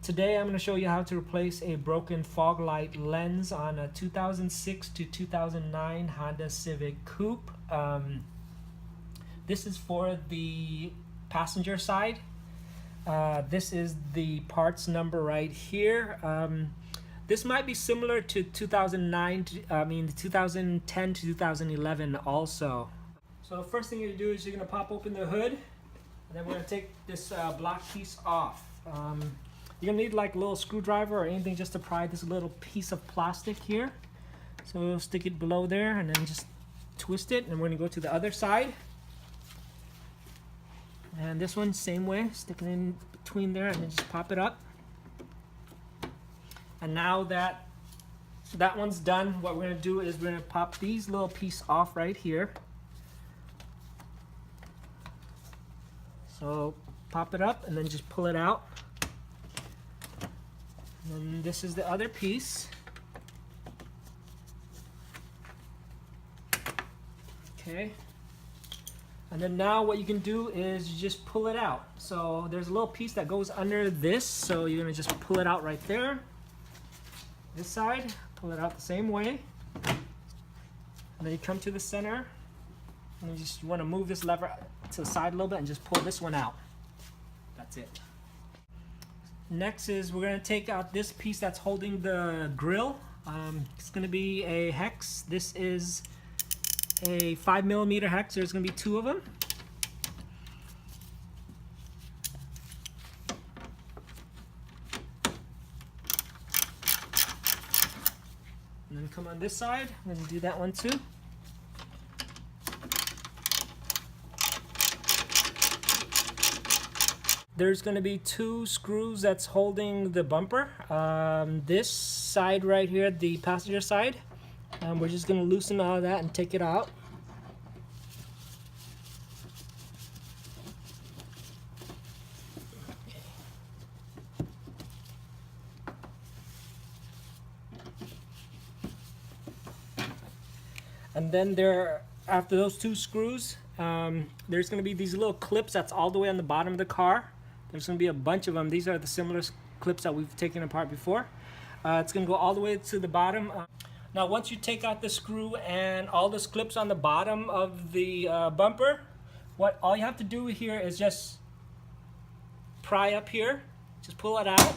Today I'm going to show you how to replace a broken Foglight lens on a 2006 to 2009 Honda Civic coupe. This is for the passenger side. This is the parts number right here. This might be similar to 2010 to 2011 also. So the first thing you're going to do is you're going to pop open the hood, and then we're going to take this black piece off. You're going to need like a little screwdriver or anything just to pry this little piece of plastic here. So we'll stick it below there and then just twist it, and we're going to go to the other side. And this one, same way, stick it in between there and then just pop it up. And now that one's done, what we're going to do is we're going to pop these little pieces off right here. So pop it up and then just pull it out. And this is the other piece. Okay. And then now what you can do is you just pull it out. So there's a little piece that goes under this, so you're gonna just pull it out right there. This side, pull it out the same way. And then you come to the center, and you want to move this lever to the side a little bit and just pull this one out. That's it. Next is we're going to take out this piece that's holding the grill. It's going to be a hex. This is a 5mm hex. There's going to be 2 of them. And then come on this side and do that one too. There's going to be 2 screws that's holding the bumper. This side right here, the passenger side. We're just going to loosen all of that and take it out. And then after those 2 screws, there's going to be these little clips that's all the way on the bottom of the car. There's going to be a bunch of them. These are the similar clips that we've taken apart before. It's going to go all the way to the bottom. Now once you take out the screw and all those clips on the bottom of the bumper, all you have to do here is just pry up here. Just pull it out.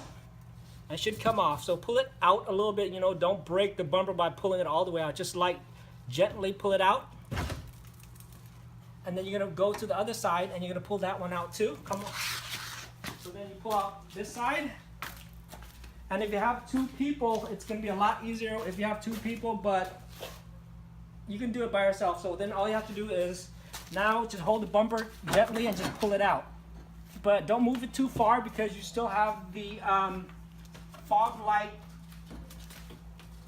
It should come off. So pull it out a little bit. Don't break the bumper by pulling it all the way out. Just gently pull it out. And then you're going to go to the other side and you're going to pull that one out too. Come on. So then you pull out this side. And if you have 2 people, it's going to be a lot easier if you have 2 people, but you can do it by yourself. So then all you have to do is now just hold the bumper gently and just pull it out. But don't move it too far because you still have the Foglight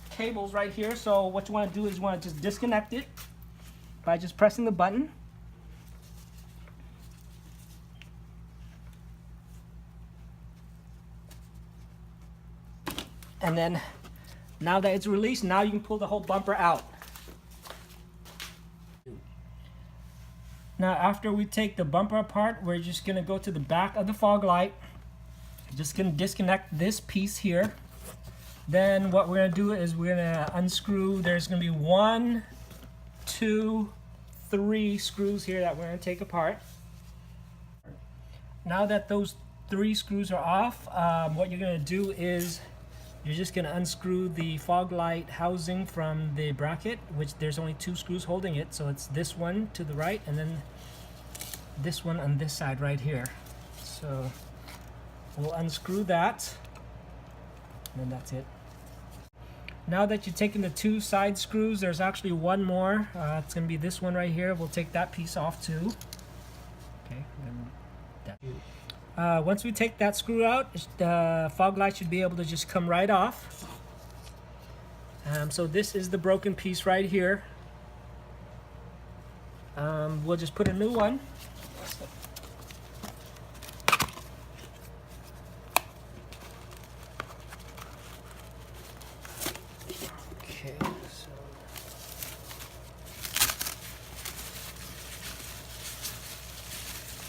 cables right here. So what you want to do is you want to just disconnect it by just pressing the button. And then now that it's released, now you can pull the whole bumper out. Now after we take the bumper apart, we're just going to go to the back of the Foglight. Just going to disconnect this piece here. Then what we're going to do is we're going to unscrew. There's going to be 1, 2, 3 screws here that we're going to take apart. Now that those 3 screws are off, what you're going to do is you're just going to unscrew the Foglight housing from the bracket, which there's only 2 screws holding it. So it's this one to the right and then this one on this side right here. So we'll unscrew that and then that's it. Now that you've taken the 2 side screws, there's actually 1 more. It's going to be this one right here. We'll take that piece off too. Okay. Once we take that screw out, the Foglight should be able to just come right off. So this is the broken piece right here. We'll just put a new one. Okay, so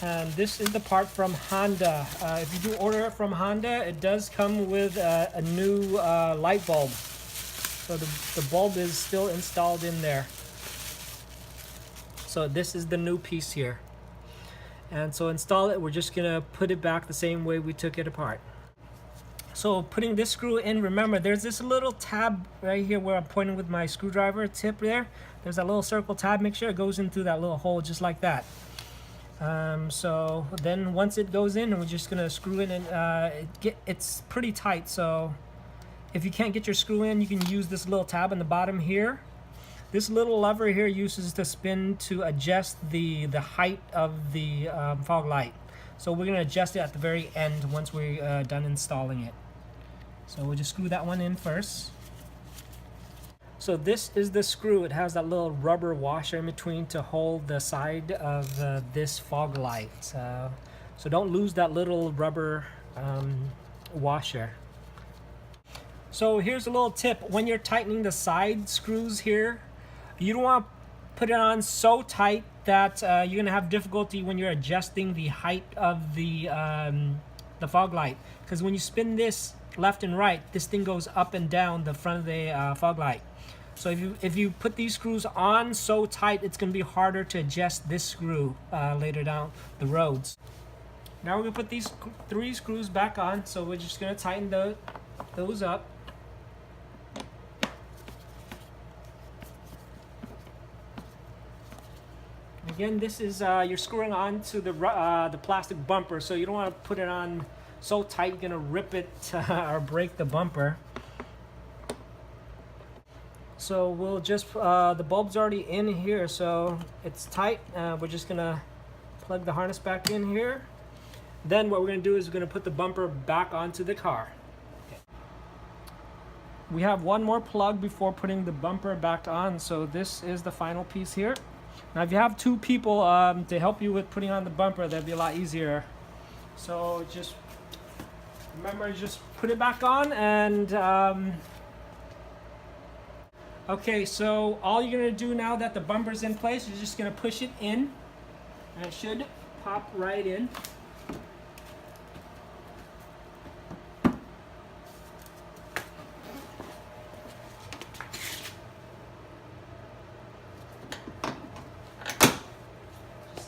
And this is the part from Honda. If you do order it from Honda, it does come with a new light bulb. So the bulb is still installed in there. So this is the new piece here. And so install it, we're just gonna put it back the same way we took it apart. So putting this screw in, remember there's this little tab right here where I'm pointing with my screwdriver tip there. There's that little circle tab, make sure it goes in through that little hole just like that. So then once it goes in, we're just gonna screw in, and it's pretty tight, so if you can't get your screw in, you can use this little tab on the bottom here. This little lever here uses to spin to adjust the height of the fog light. So we're gonna adjust it at the very end once we're done installing it. So we'll just screw that one in first. So this is the screw. It has that little rubber washer in between to hold the side of this fog light. So don't lose that little rubber washer. So here's a little tip. When you're tightening the side screws here, you don't want to put it on so tight that you're gonna have difficulty when you're adjusting the height of the fog light. Because when you spin this left and right, this thing goes up and down the front of the fog light. So if you put these screws on so tight, it's gonna be harder to adjust this screw later down the roads. Now we're gonna put these 3 screws back on. So we're just gonna tighten those up. Again, this is you're screwing on to the plastic bumper, so you don't want to put it on so tight you're gonna rip it or break the bumper. So we'll just the bulb's already in here, so it's tight. We're just gonna plug the harness back in here. Then what we're gonna do is we're gonna put the bumper back onto the car. Okay. We have one more plug before putting the bumper back on, so this is the final piece here. Now if you have 2 people to help you with putting on the bumper, that'd be a lot easier. So just remember, just put it back on, and okay, so all you're gonna do now that the bumper's in place, you're just gonna push it in, and it should pop right in.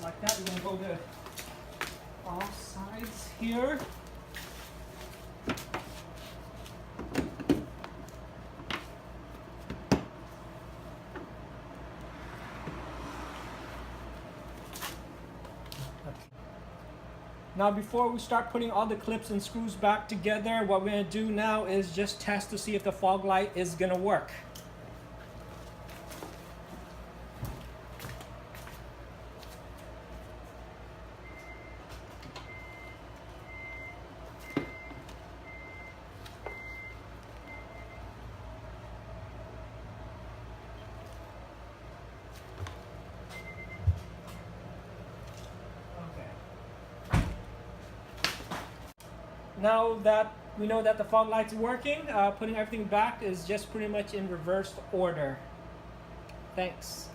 Like that. We're going to go to all sides here. Now before we start putting all the clips and screws back together, what we're going to do now is just test to see if the fog light is going to work. Now that we know that the fog light's working, putting everything back is just pretty much in reversed order. Thanks.